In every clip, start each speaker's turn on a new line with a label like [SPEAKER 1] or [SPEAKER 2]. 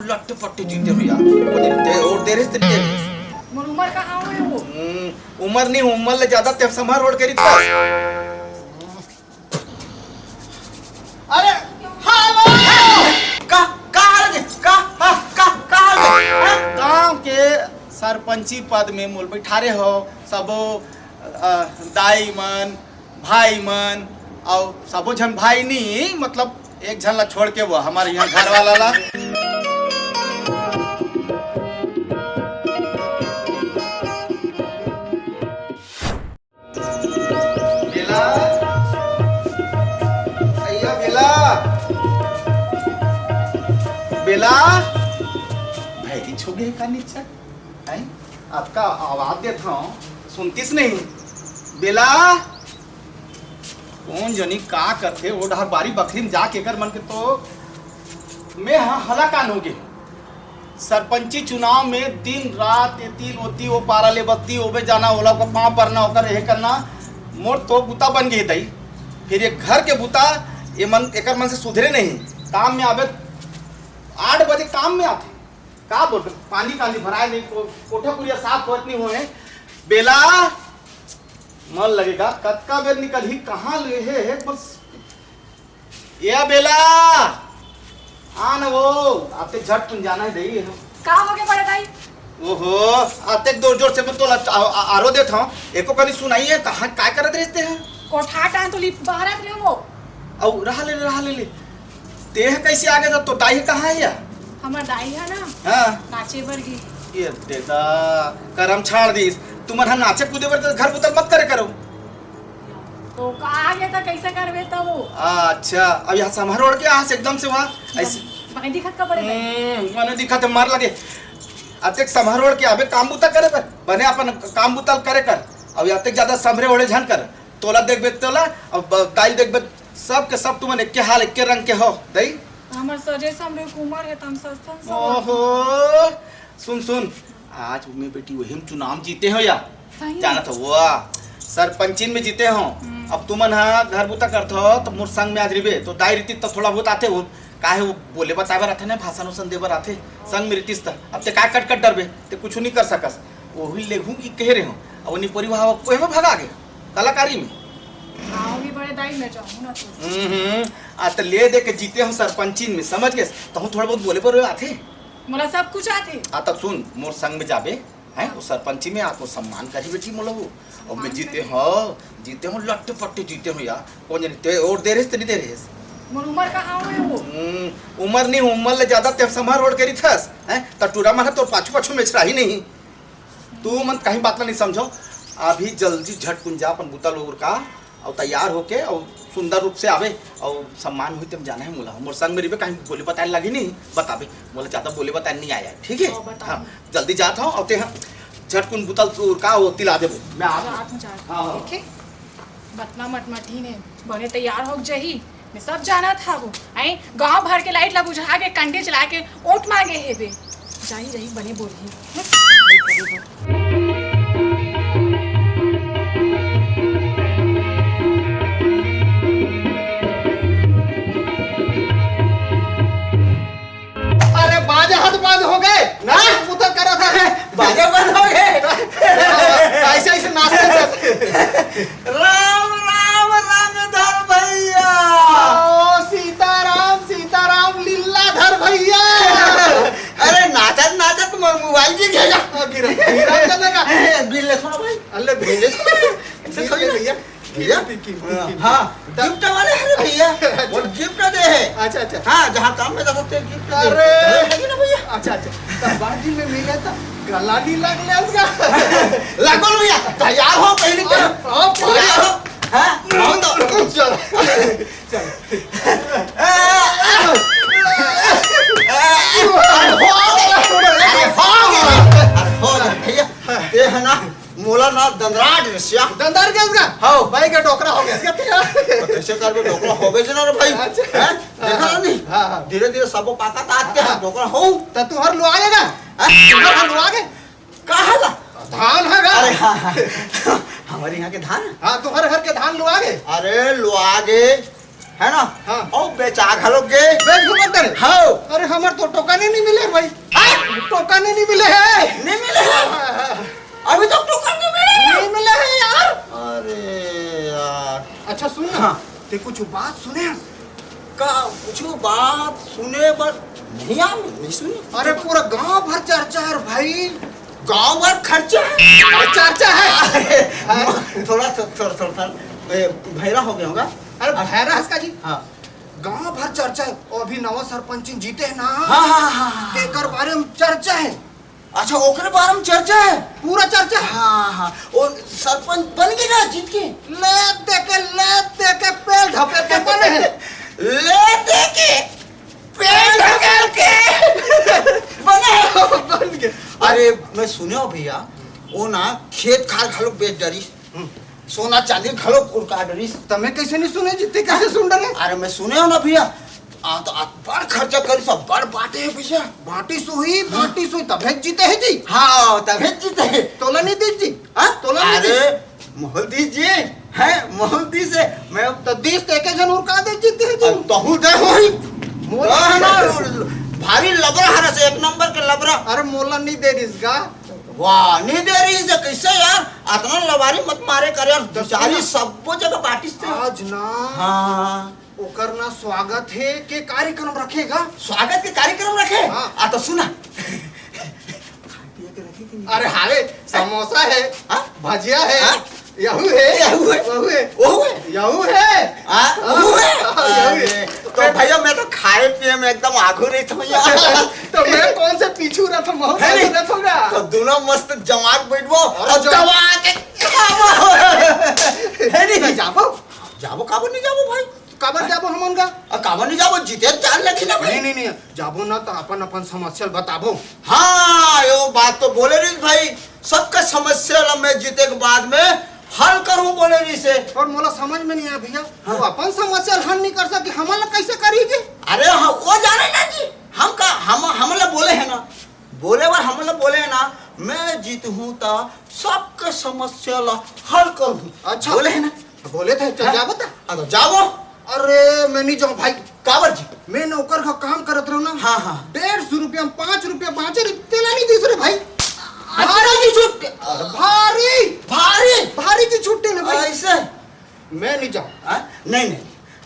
[SPEAKER 1] Latte पट्टे जीते हो यार और देर से तेरे
[SPEAKER 2] मोर उमर कहाँ हुए वो
[SPEAKER 1] उमर नहीं उमर ले ज्यादा ते समार रोड करी था अरे हेलो का हाल है का गांव के सरपंची पद में मोल बैठारे हो सबो दाई मन भाई मन और सबो जन भाई नहीं मतलब एक जन ला छोड़ के वो हमारे यहाँ घर वाला ला बेला भैया बेला भाई छोगे का नीचे है आपका आवाज देता हूँ सुनतीस नहीं बेला कौन जनी का करते वो डहर बारी बकरी में जाके कर मन के तो मैं हाँ हलाकान हो गए सरपंची चुनाव में दिन रात एती ओती वो पारा ले बत्ती ओबे जाना ओला को पाँव परना होकर यह करना मोर तो बुता बन गई दई फिर ये घर के बुता ये मन एकर मन से सुधरे नहीं काम में आवे 8 बजे काम में आते का बोल पानी कांदी भराए नहीं कोठा कुरिया साफ होत नहीं हुए बेला मन लगेगा कतका बेर निकल ही कहाँ ले है बस ये बेला आन वो आते झट तुम जाना है दई
[SPEAKER 2] का हो गए बड़े भाई
[SPEAKER 1] ओहो आते जोर से मैं तो आरो देता हूँ एको कनी सुनाइए कहाँ काय करत रहते हैं
[SPEAKER 2] कोठा टान तो बाहर आत रहे वो
[SPEAKER 1] और रहा ले ते कैसे आगे जब तो दाई कहाँ है या
[SPEAKER 2] हमर दाई है ना
[SPEAKER 1] हाँ
[SPEAKER 2] नाचे बर गी
[SPEAKER 1] ये देदा करम छाड़ दी तुम्हारा नाचे कूदे बर घर पुतर मत करे करो
[SPEAKER 2] तो कहा गया था कैसे करवे तो वो
[SPEAKER 1] अच्छा अब यहाँ समार ओढ़ के यहाँ से एकदम से वहाँ ऐसे
[SPEAKER 2] भाई दिखत का बड़े भाई
[SPEAKER 1] मैंने दिखा तो मार लगे अतेक समार ओढ़ के अबे काम बुता करे पर बने अपन काम बुता करे कर अब अतेक ज्यादा समरे ओढ़े झन कर तोला देख बे तोला अब दाई देख बे सब के सब तुमने एक के हाल एक के रंग के हो दई
[SPEAKER 2] हमर सजे समरे कुमार है तम सस्तन सब
[SPEAKER 1] ओहो सुन आज में बेटी वही चुनाव जीते हो या जाना था वाह सरपंचिन में जीते हो अब तुमन हाँ घर बुता करते हो तो मोर संग में आज रिबे तो दाई रीति तो थोड़ा बहुत आते हो काहे वो बोले बताए आते ना भाषण उसन देवर आते संग में रीतिस अब ते का कट डरबे ते कुछ नहीं कर सकस वही लेघू की कह रहे हो अब उन्हीं परिवार कोई में भगा गए कलाकारी में
[SPEAKER 2] आओ भी बड़े दाई में जाऊं ना तो
[SPEAKER 1] आज तो ले दे के जीते हो सरपंचिन में समझ गए तो हम थोड़ा बहुत बोले पर आते
[SPEAKER 2] मोला सब कुछ आते
[SPEAKER 1] तब सुन मोर संग में जाबे हैं वो सरपंची में आपको सम्मान करी बेटी मोला वो और मैं जीते हो लट्टे पट्टे जीते हो यार कौन जाने और दे रहे दे रहे
[SPEAKER 2] मोर उमर कहाँ हुए वो
[SPEAKER 1] उमर नहीं उमर ले ज्यादा ते समार रोड करी थस हैं टूरा मन तो पाछू में रही नहीं तू मन कहीं बात नहीं समझो अभी जल्दी झट कुंजा अपन बुता लोग का और तैयार होके और सुंदर रूप से आवे और सम्मान हुई तुम जाना है मोला मोर संग में रिबे कहीं बोले बताए लगी नहीं बताबे मोला ज्यादा बोले बताए नहीं आया ठीक है हाँ जल्दी जाता हूँ और ते झटकुन बुतल का वो तिला देबो मैं आ
[SPEAKER 2] रात में जा ठीक है बतना मटमटी ने बने तैयार हो जही मैं सब जाना था वो आई गांव भर के लाइट ला बुझा के कंडे चला के ओट मांगे है बे जाई रही बने बोली
[SPEAKER 1] बंद हो गए ना पुतर करा था
[SPEAKER 3] बाजा बंद हो गए
[SPEAKER 1] ऐसे नाचते
[SPEAKER 3] राम राम रंगधर भैया
[SPEAKER 1] सीताराम लीलाधर भैया
[SPEAKER 3] अरे नाचत मोबाइल भी घेगा बिल्ले सुनो भाई
[SPEAKER 1] अल्ले भेजे ऐसे थोड़ी भैया भैया
[SPEAKER 3] हाँ गिफ्ट वाले हैं भैया वो गिफ्ट दे है
[SPEAKER 1] अच्छा
[SPEAKER 3] हाँ जहाँ काम में जा सकते हैं गिफ्ट
[SPEAKER 1] अरे
[SPEAKER 3] ना भैया
[SPEAKER 1] अच्छा तब बाजी में मिला था गला नहीं लग ले उसका
[SPEAKER 3] लगो भैया तैयार हो पहले तैयार हो हाँ हो तो
[SPEAKER 1] चल
[SPEAKER 3] भैया ये है ना मोला ना दंदराट रसिया
[SPEAKER 1] दंदार क्या उसका
[SPEAKER 3] हाँ
[SPEAKER 1] भाई का टोकरा हो गया इसका
[SPEAKER 3] कैसे कर बे ढोकला हो गए ना रे भाई हैं देखा ना नहीं
[SPEAKER 1] हाँ
[SPEAKER 3] धीरे धीरे सबको पाका ताज के ढोकला हो
[SPEAKER 1] तो तू हर लो आएगा तुम्हारा लो आगे
[SPEAKER 3] कहाँ ला
[SPEAKER 1] धान है
[SPEAKER 3] अरे हाँ हमारे यहाँ के धान
[SPEAKER 1] हाँ तुम्हारे घर के धान लो आगे
[SPEAKER 3] अरे लो आगे है ना?
[SPEAKER 1] हाँ।
[SPEAKER 3] और बेचा घलो गे
[SPEAKER 1] बेच घुमत करे
[SPEAKER 3] हाँ
[SPEAKER 1] अरे हमार तो टोकने नहीं मिले भाई टोकने नहीं मिले है
[SPEAKER 3] नहीं मिले हैं अभी तक टोकन नहीं मिले
[SPEAKER 1] नहीं मिले है यार
[SPEAKER 3] अरे यार
[SPEAKER 1] अच्छा सुन ना
[SPEAKER 3] हाँ।
[SPEAKER 1] ते कुछ बात सुने
[SPEAKER 3] का कुछ बात सुने पर नहीं आ नहीं सुनी
[SPEAKER 1] अरे पूरा गांव भर चर्चा है भाई
[SPEAKER 3] गांव भर खर्चा है
[SPEAKER 1] चर्चा है
[SPEAKER 3] अरे, थोड़ा भैरा हो गया होगा
[SPEAKER 1] अरे भैरा हंसका जी
[SPEAKER 3] हाँ
[SPEAKER 1] गांव भर चर्चा है और अभी नवा सरपंच जीते हैं ना
[SPEAKER 3] हाँ हाँ हाँ
[SPEAKER 1] तेकर बारे में चर्चा है
[SPEAKER 3] अच्छा ओकरे बारे में चर्चा है
[SPEAKER 1] पूरा चर्चा है
[SPEAKER 3] हाँ हाँ और सरपंच बन गए ना जीत के
[SPEAKER 1] ले दे के पेड़ ढपे के बने हैं
[SPEAKER 3] ले दे के पेड़ ढकेल के बने
[SPEAKER 1] बन गए
[SPEAKER 3] अरे मैं सुने हो भैया वो ना खेत खाल खलो बेच डरी सोना चांदी खलो उड़का डरी
[SPEAKER 1] तमें कैसे नहीं सुने जीते कैसे सुन डरे
[SPEAKER 3] अरे मैं सुने हो ना भैया तो बड़ खर्चा करी सब बड़ बाटे है भैया
[SPEAKER 1] बाटी सुई तबे जीते हैं जी
[SPEAKER 3] हाँ तभी जीते हैं
[SPEAKER 1] तोला नहीं दी जी
[SPEAKER 3] हाँ
[SPEAKER 1] तोला नहीं
[SPEAKER 3] अरे
[SPEAKER 1] दी
[SPEAKER 3] मोहल्दी जी है मोहल्दी से मैं
[SPEAKER 1] तो 20 तेके जन उड़का दे जीते हैं जी
[SPEAKER 3] तहु दे होई
[SPEAKER 1] मोला
[SPEAKER 3] है ना भारी लबरा हरा से एक नंबर के लबरा
[SPEAKER 1] अरे मोला नहीं दे इसका
[SPEAKER 3] वाह नहीं दे रही से कैसे यार इतना लबारी मत मारे कर यार बेचारी सब जगह पार्टी से
[SPEAKER 1] आज ना
[SPEAKER 3] हाँ
[SPEAKER 1] ओकर ना स्वागत है के कार्यक्रम रखेगा
[SPEAKER 3] स्वागत के कार्यक्रम रखे
[SPEAKER 1] हाँ।
[SPEAKER 3] तो सुना
[SPEAKER 1] अरे हावे समोसा है
[SPEAKER 3] हाँ?
[SPEAKER 1] भजिया है
[SPEAKER 3] हाँ?
[SPEAKER 1] यहू है
[SPEAKER 3] यहू है।
[SPEAKER 1] वहू है
[SPEAKER 3] ओह
[SPEAKER 1] यहू है
[SPEAKER 3] वो है
[SPEAKER 1] यहू है।
[SPEAKER 3] अरे, तो भैया मैं तो खाए पिए में एकदम आगू नहीं था भैया
[SPEAKER 1] तो मैं कौन से पीछू रथ महू
[SPEAKER 3] है नहीं?
[SPEAKER 1] रथ होगा
[SPEAKER 3] तो दोनों मस्त जमाक बैठबो
[SPEAKER 1] अरे
[SPEAKER 3] और
[SPEAKER 1] जो-
[SPEAKER 3] दबा के खाबो है नहीं
[SPEAKER 1] जाबो
[SPEAKER 3] जाबो काबो नहीं जाबो भाई
[SPEAKER 1] कबर जाबो हमन का
[SPEAKER 3] काबो नहीं जाबो जीते जान लगी ना भाई
[SPEAKER 1] नहीं जाबो ना तो अपन अपन समस्या बताबो
[SPEAKER 3] हाँ यो बात तो बोले रही भाई सबका समस्या ला मैं जीते के बाद में हल करूं बोले रही से
[SPEAKER 1] और मोला समझ में नहीं आया भैया वो अपन समस्या हल नहीं कर सके हमला कैसे करीगे
[SPEAKER 3] अरे हाँ वो जाने ना जी हमला बोले है ना बोले बार हमला बोले है ना मैं जीत हूँ तो सबका समस्या ला हल करूं
[SPEAKER 1] अच्छा
[SPEAKER 3] बोले है ना
[SPEAKER 1] बोले थे चल
[SPEAKER 3] हाँ।
[SPEAKER 1] जा बता
[SPEAKER 3] तो जाबो
[SPEAKER 1] अरे मैं नहीं जाऊँ भाई
[SPEAKER 3] काबर जी
[SPEAKER 1] मैं नौकर का काम करत रहूँ ना
[SPEAKER 3] हाँ हाँ
[SPEAKER 1] 150 रुपया 5 रुपया 5 तेला नहीं दीस रे भाई
[SPEAKER 3] भारी की छुट्टी
[SPEAKER 1] भारी
[SPEAKER 3] भारी
[SPEAKER 1] भारी की छुट्टी ना भाई
[SPEAKER 3] ऐसे
[SPEAKER 1] मैं नहीं जाऊँ
[SPEAKER 3] हाँ? नहीं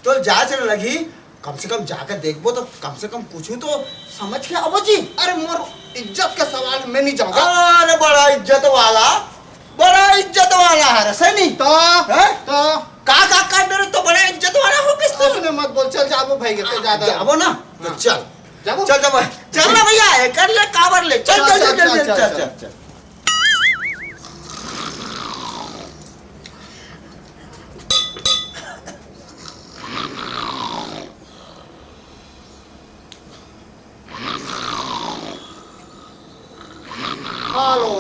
[SPEAKER 3] तो जा चल लगी कम से कम जाकर देखबो तो कम से कम पूछू तो समझ के आवो जी
[SPEAKER 1] अरे मोर इज्जत के सवाल में नहीं जाऊँगा
[SPEAKER 3] अरे बड़ा इज्जत वाला है सही
[SPEAKER 1] तो
[SPEAKER 3] का कर डरे तो बड़ा इज्जत वाला हो किस तरह
[SPEAKER 1] उसने मत बोल चल जाबो भाई के ज्यादा
[SPEAKER 3] जाबो ना तो
[SPEAKER 1] हाँ।
[SPEAKER 3] चल
[SPEAKER 1] जाबो
[SPEAKER 3] चल ना भैया कर ले काबर ले चल चल
[SPEAKER 1] हेलो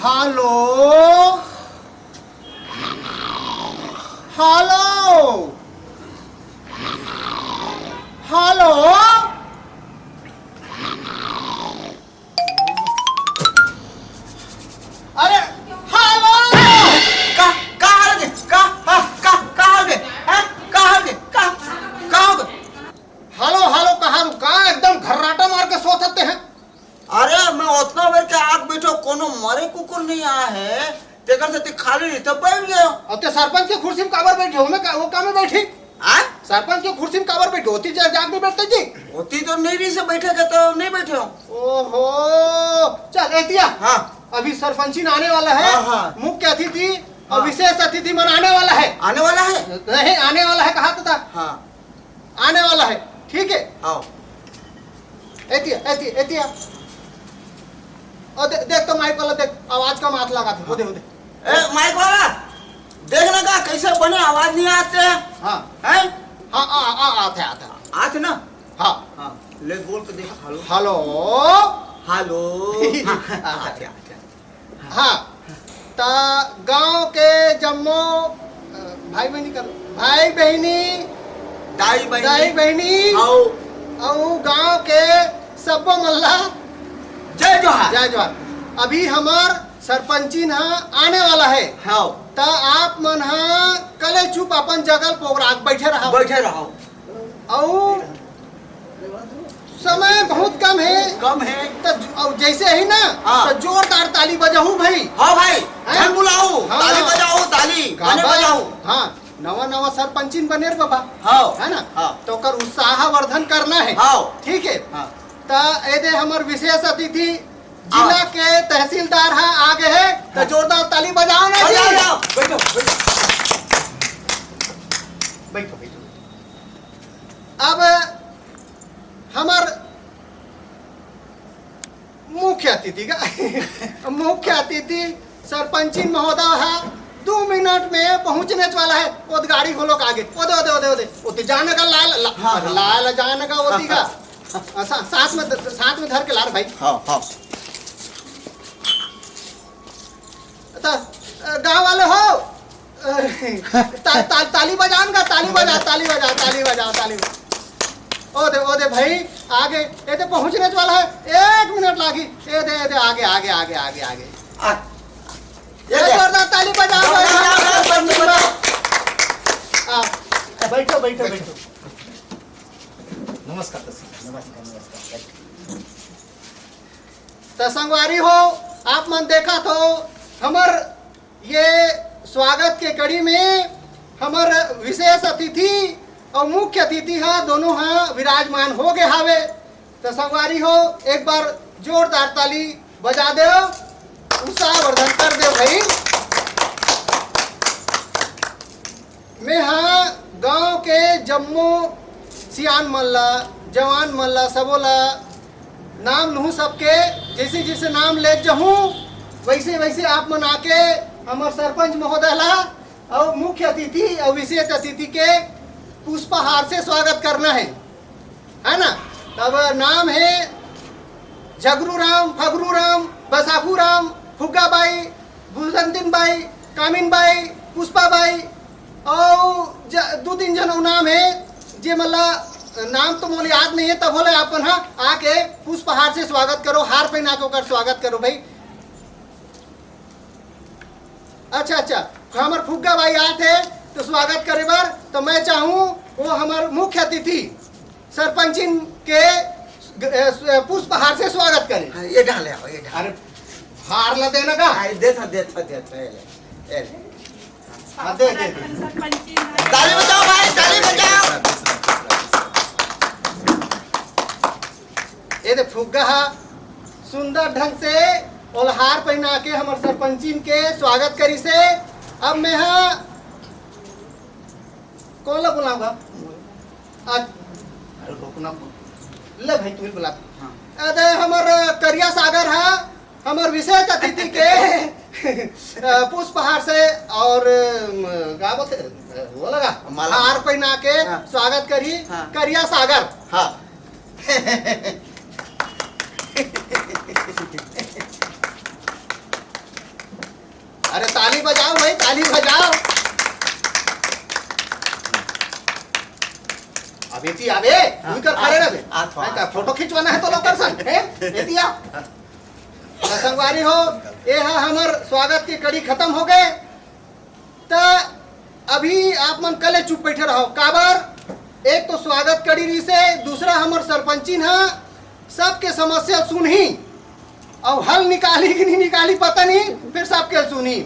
[SPEAKER 1] हेलो हेलो अरे हेलो हेलो हेलो कहा एकदम घर्राटा मार के सोचते हैं
[SPEAKER 3] अरे मैं उतना बेर के आग बैठो कोनो मरे कुकुर नहीं आया है तेकर से खाली नहीं तब बैठ गया
[SPEAKER 1] और ते सरपंच के कुर्सी में काबर बैठे हो मैं वो काम में बैठी
[SPEAKER 3] आ
[SPEAKER 1] सरपंच के कुर्सी में काबर बैठे होती जाग में बैठते जी
[SPEAKER 3] होती तो नहीं रही से बैठे के तो नहीं बैठे हो
[SPEAKER 1] ओहो चल एतिया
[SPEAKER 3] हाँ
[SPEAKER 1] अभी सरपंची आने वाला है
[SPEAKER 3] हाँ, हाँ।
[SPEAKER 1] मुख्य अतिथि और
[SPEAKER 3] हाँ।
[SPEAKER 1] विशेष अतिथि मन आने वाला है
[SPEAKER 3] आने वाला है
[SPEAKER 1] नहीं आने वाला है कहा था
[SPEAKER 3] हाँ
[SPEAKER 1] आने वाला है ठीक है
[SPEAKER 3] आओ
[SPEAKER 1] एतिया और देख तो माइक वाला देख आवाज का मात लगा था दे
[SPEAKER 3] ए माइक वाला देखना का कैसे बने आवाज नहीं आते
[SPEAKER 1] हाँ
[SPEAKER 3] हैं
[SPEAKER 1] हाँ आते
[SPEAKER 3] आते ना
[SPEAKER 1] हाँ
[SPEAKER 3] हाँ ले बोल के देख हेलो
[SPEAKER 1] हेलो
[SPEAKER 3] हेलो आते
[SPEAKER 1] हाँ ता गांव के जम्मो भाई बहनी दाई बहनी
[SPEAKER 3] आओ
[SPEAKER 1] और गांव के सब मल्ला
[SPEAKER 3] जय जोहार
[SPEAKER 1] जय जवान अभी हमार
[SPEAKER 4] सरपंची ना आने वाला है
[SPEAKER 3] हाँ
[SPEAKER 4] तो आप मन हा कले चुप अपन जगल पोगराग बैठे रहो
[SPEAKER 3] बैठे रहो।
[SPEAKER 4] और समय बहुत कम है
[SPEAKER 3] कम है
[SPEAKER 4] तो और जैसे ही ना
[SPEAKER 3] हाँ।
[SPEAKER 4] तो जोरदार ताली बजाऊ भाई।
[SPEAKER 3] हाँ भाई
[SPEAKER 4] हैं?
[SPEAKER 3] झन बुलाओ
[SPEAKER 4] हाँ।
[SPEAKER 3] ताली बजाओ ताली गाने बजाओ।
[SPEAKER 4] हाँ नवा नवा सरपंचिन बनेर बाबा
[SPEAKER 3] हाँ
[SPEAKER 4] है ना
[SPEAKER 3] हाँ
[SPEAKER 4] तो कर उत्साहवर्धन करना है
[SPEAKER 3] हाँ
[SPEAKER 4] ठीक है
[SPEAKER 3] हाँ
[SPEAKER 4] तो एदे हमर विशेष अतिथि जिला के तहसीलदार है आगे है तो जोरदार ताली बजाओ ना जी।
[SPEAKER 3] बजाओ, जाओ। बैठो बैठो
[SPEAKER 4] बैठो बैठो। अब हमार मुख्य अतिथि का मुख्य अतिथि सरपंचिन महोदय है 2 मिनट में पहुंचने वाला है। वो गाड़ी खोलो के आगे ओदे ओदे ओदे ओदे ओते जाने का लाल
[SPEAKER 3] हाँ, हाँ।
[SPEAKER 4] लाल जाने का ओती का साथ में धर के लार भाई।
[SPEAKER 3] हाँ हाँ
[SPEAKER 4] तो गांव वाले हो ताली बजाओ का ताली बजा ताली बजा ताली बजाओ ताली ओदे भाई आगे ये तो पहुंचने वाला है 1 मिनट लागी ये दे आगे आगे आगे आगे आगे
[SPEAKER 3] आ,
[SPEAKER 4] ये जोरदार ताली बजाओ बैठो बैठो बैठो।
[SPEAKER 1] नमस्कार नमस्कार नमस्कार।
[SPEAKER 4] तो संगवारी हो आप मन देखा तो हमर ये स्वागत के कड़ी में हमर विशेष अतिथि और मुख्य अतिथि हाँ दोनों हाँ विराजमान हो गए हावे। तो संगवारी हो एक बार जोरदार ताली बजा दो उत्साहवर्धन कर दो भाई। मैं हाँ गांव के जम्मू सियान मल्ला जवान मल्ला सबोला नाम लूँ सबके जैसे जैसे नाम ले जाऊँ वैसे वैसे आप मन आके हमारे सरपंच महोदय ला और मुख्य अतिथि और विशेष अतिथि के पुष्पहार से स्वागत करना है ना। तब नाम है झगरू राम फगरू राम बसाखू राम फुग्गा बाई गुलजंतीन बाई कामिन बाई पुष्पा बाई और 2-3 जन नाम है जे मतलब नाम तो मोले याद नहीं है तब बोले अपन हाँ आके पुष्पहार से स्वागत करो हार पहना के होकर स्वागत करो भाई। अच्छा हमारे फुग्गा भाई आए थे तो स्वागत करे बार तो मैं चाहूँ वो हमारे मुख्य अतिथि सरपंचिन के पुष्पहार से स्वागत करे।
[SPEAKER 3] हाँ, ये डाले आओ ये डाले।
[SPEAKER 4] अरे हार ला देना का
[SPEAKER 3] हाँ, देता देता देता ये ले।
[SPEAKER 4] हाँ, दे
[SPEAKER 3] ताली बजाओ भाई ताली बजाओ।
[SPEAKER 4] ये दे फुग्गा हा सुंदर ढंग से और हार पहना के हमारे सरपंचिन के स्वागत करी से। अब मैं हाँ कौन ला बुलाऊंगा आज अरे रुकना ले भाई तू ही बुला।
[SPEAKER 3] हाँ।
[SPEAKER 4] अरे हमारे करिया सागर है हमारे विशेष अतिथि के पुष्पहार से और क्या बोलते वो लगा
[SPEAKER 3] माला।
[SPEAKER 4] हार पहना के
[SPEAKER 3] हाँ।
[SPEAKER 4] स्वागत करी
[SPEAKER 3] हाँ।
[SPEAKER 4] करिया सागर।
[SPEAKER 3] हाँ
[SPEAKER 4] अरे ताली बजाओ भाई ताली बजाओ। अब एती आवे तू कर खड़े रहे का फोटो खिंचवाना है तो लोग कर संग है एती आ संगवारी हो ये है हमार स्वागत की कड़ी खत्म हो गए। तो अभी आप मन कले चुप बैठे रहो काबर एक तो स्वागत कड़ी रही से दूसरा हमार सरपंचिन है सबके समस्या सुनही और हल निकाली कि नहीं निकाली पता नहीं फिर सबके सुनी।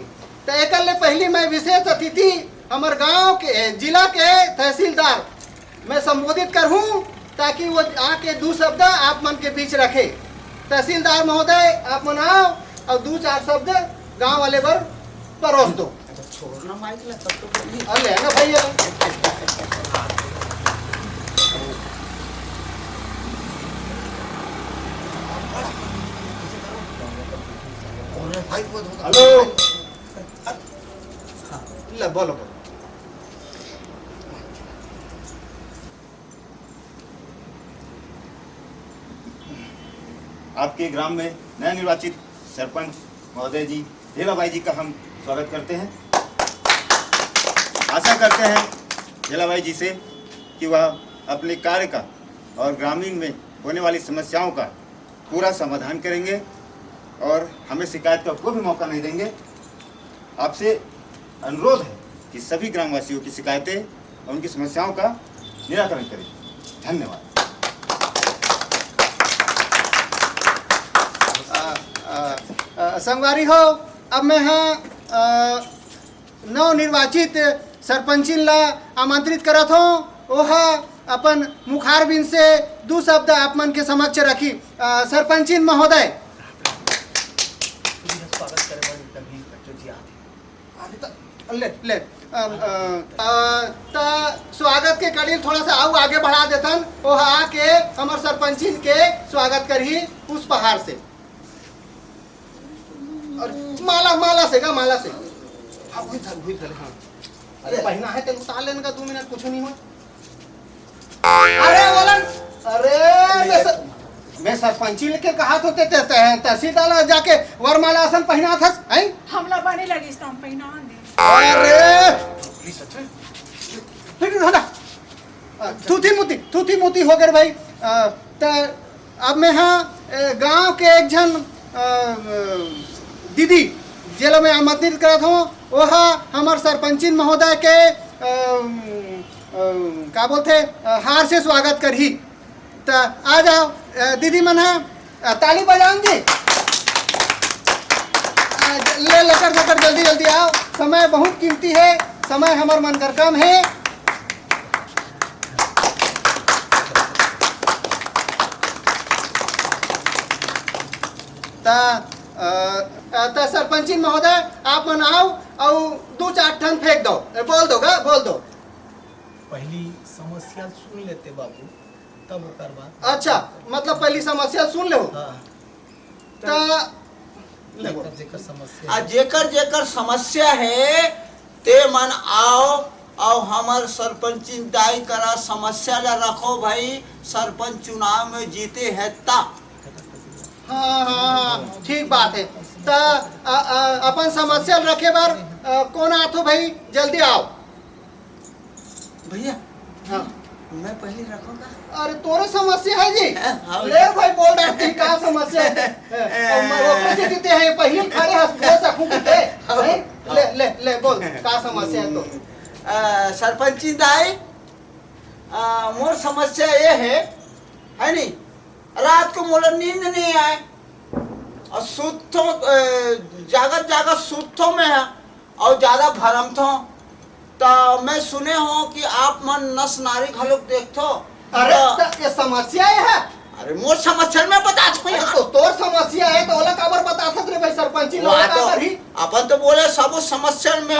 [SPEAKER 4] तो एक पहली मैं विशेष अतिथि हमारे गांव के जिला के तहसीलदार मैं संबोधित करूं ताकि वो आके 2 शब्द आप मन के बीच रखे। तहसीलदार महोदय आप मन आओ और 2-4 शब्द गांव वाले पर परोस दो।
[SPEAKER 3] छोड़ना माइक ला तब तो बोलिए।
[SPEAKER 4] अरे ना भैया हेलो ले बोलो बोलो।
[SPEAKER 5] आपके ग्राम में नया निर्वाचित सरपंच महोदय जी हेलाबाई जी का हम स्वागत करते हैं। आशा करते हैं हेलाबाई जी से कि वह अपने कार्य का और ग्रामीण में होने वाली समस्याओं का पूरा समाधान करेंगे और हमें शिकायत का कोई भी मौका नहीं देंगे। आपसे अनुरोध है कि सभी ग्रामवासियों की शिकायतें और उनकी समस्याओं का निराकरण करें। धन्यवाद।
[SPEAKER 4] संगवारी हो, अब मैं हाँ नवनिर्वाचित सरपंचिन ला आमंत्रित करत हूँ। ओहा अपन मुखार बिन से दो शब्द आप मन के समक्ष रखी। सरपंचिन महोदय, ले ले स्वागत के कड़ी थोड़ा सा आऊ आगे बढ़ा देतन। ओहा आके हमार सरपंचिन के स्वागत करही पुष्पहार से और माला से माला से। हाँ भूल हाँ। अरे पहना है तेरे उतार लेने का 2 मिनट कुछ नहीं हुआ। अरे बोलन, अरे मैं सरपंची लेके कहा तो तहसीलदार जाके वरमाला आसन पहना था।
[SPEAKER 2] हमला बने लगी इस हम पहना दे।
[SPEAKER 4] अरे थूथी मुती हो गए भाई। अब मैं हाँ गांव के एक जन दीदी जेल में आमंत्रित करत हूँ। वह हमार सरपंचिन महोदय के का बोलते हार से स्वागत करही। तो आ जाओ दीदी मन है ताली बजाऊंगी। ले लेकर जल्दी आओ, समय बहुत कीमती है, समय हमार मन कर कम है। तो सरपंची महोदय आप मन आओ और 2-4 ठन फेंक दो। बोल दो।
[SPEAKER 6] पहली समस्या सुन लेते बाबू, तब ओकर बाद।
[SPEAKER 4] अच्छा, मतलब पहली समस्या सुन लो।
[SPEAKER 6] हाँ, जेकर समस्या
[SPEAKER 3] आ जेकर समस्या है ते मन आओ और हमार सरपंची दाई करा समस्या ला रखो भाई। सरपंच चुनाव में जीते है ता।
[SPEAKER 4] हाँ, ठीक बात है। तो अपन समस्या रखे बार कौन आथो भाई, जल्दी आओ
[SPEAKER 3] भैया।
[SPEAKER 4] हाँ,
[SPEAKER 3] मैं पहले रखूंगा।
[SPEAKER 4] अरे तोरे समस्या है जी।
[SPEAKER 3] हाँ,
[SPEAKER 4] ले भाई बोल रहा थी का समस्या है। वो कैसे जीते हैं पहले खड़े हंस सकूं के। ले बोल का समस्या है। तो
[SPEAKER 3] सरपंची दाई मोर समस्या ये है नहीं, रात को मोला नींद नहीं आए और सुतो जागत सुतो में है और ज्यादा भरम थो। तो मैं सुने हो कि आप मन नस नारी घलोक देखथो।
[SPEAKER 4] अरे ये समस्या है।
[SPEAKER 3] अरे मोर समस्या में बता
[SPEAKER 4] तो तोर समस्या है तो ओला काबर बताथत रे भाई सरपंची लोग का करही।
[SPEAKER 3] अपन तो बोले सब समस्या में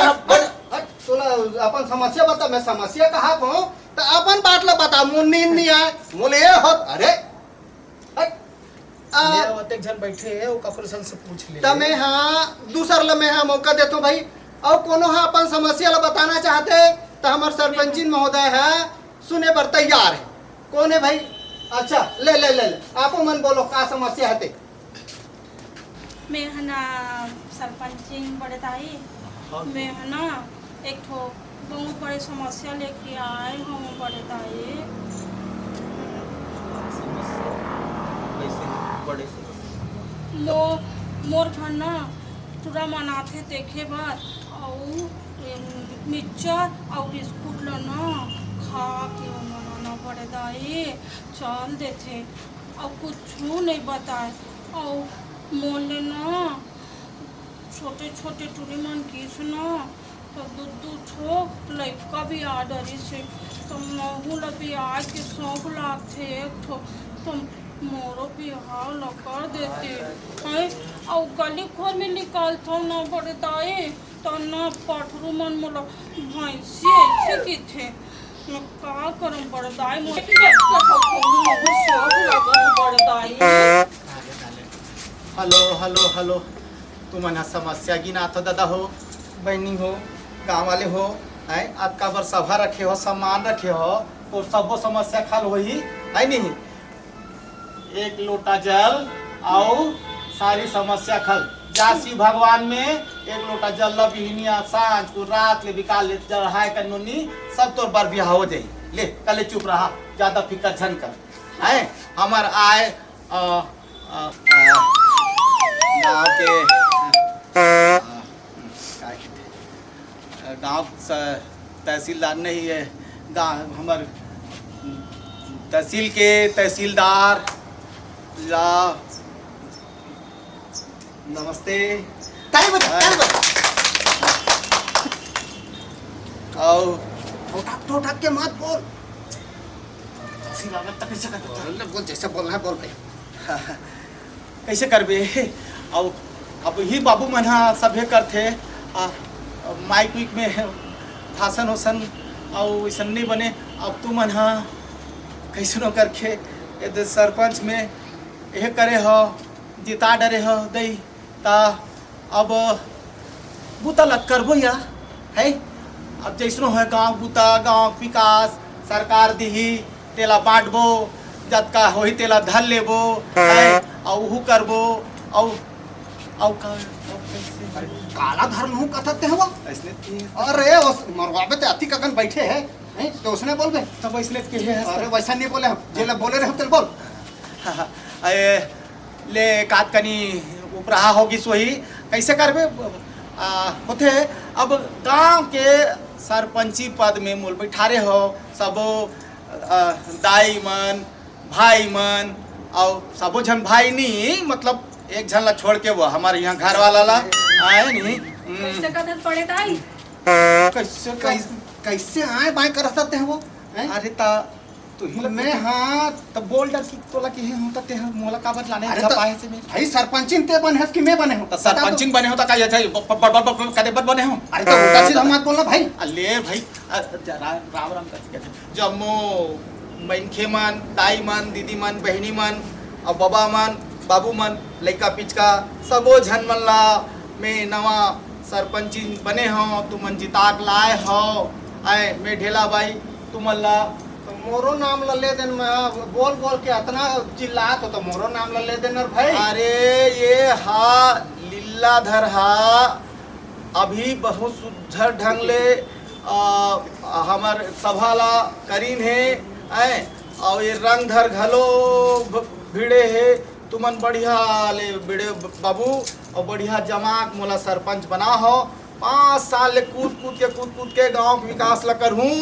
[SPEAKER 4] तोला अपन समस्या बता। मैं समस्या कहा को तो अपन बात ला बता। मुन नींद नहीं आए मोले ये होत। अरे
[SPEAKER 6] मेरा वते जन बैठे है वो कपरसन से पूछ ले।
[SPEAKER 4] तमे हाँ दूसर ला मैं हाँ मौका देतो भाई। और कोनो हाँ अपन समस्या ला बताना चाहते तो हमार सरपंची महोदय है सुने पर तैयार है। कौन है भाई? अच्छा ले आप मन बोलो का समस्या है।
[SPEAKER 7] मैं है ना सरपंच बड़े ताई, मैं है ना एक ठो बहुत बड़ी समस्या लेके आए हम बड़े ताई। मोर घर ना पूरा मनाथे देखे बार और मिक्सचर और बिस्कुट ला ना खा के मनाना पड़े दाई चल देते और कुछ नहीं बताए। और मोले ना छोटे छोटे टूरी मन किस ना तो दू ठो लड़का भी आ डरी से तो महू ला बिहार के 100 लाख थे एक ठो तो मोरो बिहार न कर देते हैं। और गली खोर में निकालता ना बड़े दाई तो ना पठरू मन मोला भैंसी ऐसे की थे। मैं का करम बड़े दाई
[SPEAKER 1] हेलो तुम समस्या गिना तो दादा हो, बहनी हो, गाँव वाले हो, आज का बार सभा रखे हो, सम्मान रखे हो तो सब समस्या खल हो ही है नहीं। एक लोटा जल और सारी समस्या खल। जासी भगवान में एक लोटा जल ला बिहनिया सांझ को रात ले बिकाल ले चढ़ाए कर नोनी सब तोर बार बियाह हो जाई। ले कले चुप रहा, ज्यादा फिकर झन कर। है हमार आए गांव के गांव तहसीलदार नहीं है, गांव हमार तहसील के तहसीलदार ला नमस्ते।
[SPEAKER 3] ताई बता
[SPEAKER 1] और
[SPEAKER 4] ठोठक के मत बोल।
[SPEAKER 1] लागत तक कैसे कर
[SPEAKER 4] बोल जैसे बोलना है बोल भाई।
[SPEAKER 1] कैसे करबे। अब ही बाबू मन हा सभे करथे माइक विक में भाषण होसन और वैसन नहीं बने। अब तू मन हा कैसनो करके यदि सरपंच में यह करे हो जिता डरे हो दई ता अब बूता लग करबो या है। अब जैसनो है गांव बूता गांव विकास सरकार दिही तेला बांटबो जतका होही तेला धर लेबो और उहू करबो और
[SPEAKER 4] काला धर लूँ कहते हैं वो।
[SPEAKER 1] ऐसने
[SPEAKER 4] अरे उस मरवाबे ते अति कगन बैठे हैं नहीं तो उसने बोल बे।
[SPEAKER 1] तब ऐसने के है।
[SPEAKER 4] अरे वैसा नहीं बोले हम जेला बोले रहे तेल बोल।
[SPEAKER 1] ले कात कनी उपरहा होगी सोही कैसे करबे होते। अब गांव के सरपंची पद में मूल बैठारे हो सबो दाई मन भाई मन और सबो झन भाई नहीं मतलब एक झन ला छोड़ के वो हमारे यहाँ घर वाला ला आए नहीं।
[SPEAKER 7] कैसे कदर पड़े ताई?
[SPEAKER 1] कैसे
[SPEAKER 4] कैसे आए बाएं कर सकते हैं वो हैं?
[SPEAKER 1] अरे ता तू ही
[SPEAKER 4] मैं हाँ
[SPEAKER 1] तब बोल डर की तोला के है होता ते मोला का बदलाने
[SPEAKER 4] अरे
[SPEAKER 1] अच्छा
[SPEAKER 4] तो-
[SPEAKER 1] पाए से में
[SPEAKER 4] भाई सरपंचिन ते बने हैं कि मैं बने हूँ
[SPEAKER 1] तो सरपंचिंग बने हो तो का ये कदे बद बने हो।
[SPEAKER 4] अरे तो उल्टा सीधा मत बोलना भाई।
[SPEAKER 1] ले भाई राम राम करके जम्मो मनखे मन दाई मन दीदी मन बहनी मन और बाबा मन बाबू मन लइका पिचका सबो झन मन ला में नवा सरपंची बने हो तुमन जिताक लाए हो आए मैं ढेला भाई तुमन ला
[SPEAKER 4] तो मोरो नाम ले देन मैं बोल बोल के इतना चिल्लात हो तो मोरो नाम ले देन और भाई।
[SPEAKER 1] अरे ये हा लीलाधर हा अभी बहुत सुधर ढंग ले हमार सभा ला करीन है और ये रंग धर घलो भिड़े है तुमन बढ़िया ले भिड़े बाबू और बढ़िया जमाक मोला सरपंच बना हो 5 साल ले कूद के गांव के विकास ला करहूँ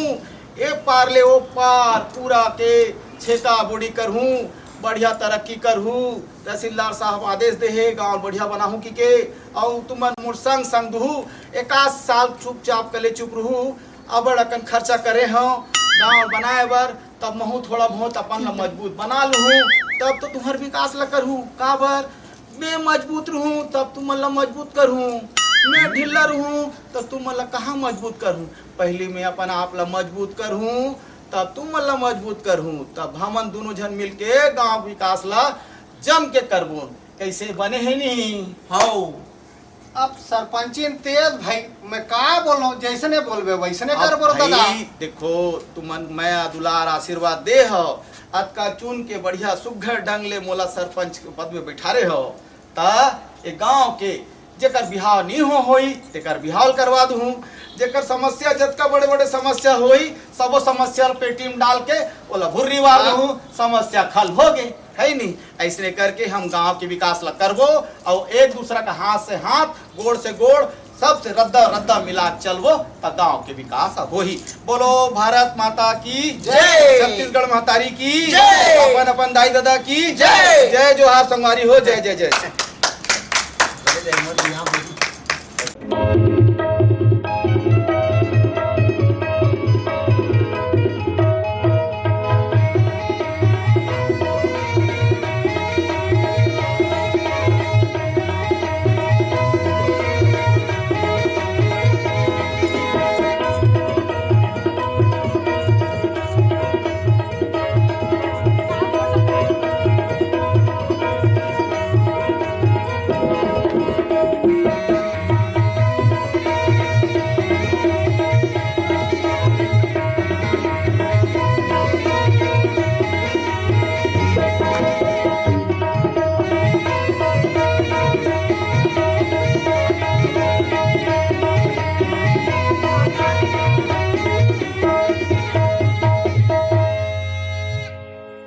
[SPEAKER 1] एक पार ले ओ पार पूरा के छेका बुड़ी करहूँ बढ़िया तरक्की करहूँ। तहसीलदार साहब आदेश दे है गांव बढ़िया बनाहूँ की के और तुमन मोर संग संग दुहू 1 साल चुपचाप कले चुप रहू अबड़ अकन खर्चा करे हो गांव बनाए बर तब महू थोड़ा बहुत अपन ला मजबूत बना लूँ तब तो तुम्हार विकास ला करहूँ का बर मैं मजबूत रहूँ तब तुमन ला मजबूत करहूँ मैं ढिल्ला रहूँ तब तुम मला कहाँ मजबूत करूँ। पहले मैं अपन आप ला मजबूत करूँ तब तुम मला मजबूत करूँ तब हमन दोनों जन मिलके गांव विकास ला जम के करबो कैसे बने है नहीं। हाँ
[SPEAKER 4] अब सरपंचिन तेज भाई मैं का बोलूं जैसे ने बोलबे वैसे ने कर बोल दादा।
[SPEAKER 1] देखो तुमन मैं दुलार आशीर्वाद दे हो अतका चुन के बढ़िया सुघर ढंग ले मोला सरपंच के पद में बैठारे हो ता ये गांव के जेकर बिहाव नहीं होई तेकर बिहाव करवा दूँ जेकर समस्या जतका बड़े बड़े समस्या होई सबो समस्या पेटी में डाल के ओला भुर्री वार दूँ समस्या खल हो गए है नहीं। ऐसे करके हम गांव के विकास ला करबो और एक दूसरा का हाथ से हाथ गोड़ से गोड़ सबसे रद्दा मिला चलबो त गांव के विकास हो ही। बोलो भारत माता की जय छत्तीसगढ़ महतारी की जय अपन दाई दादा की जय जय जोहार संगवारी हो जय जय जय।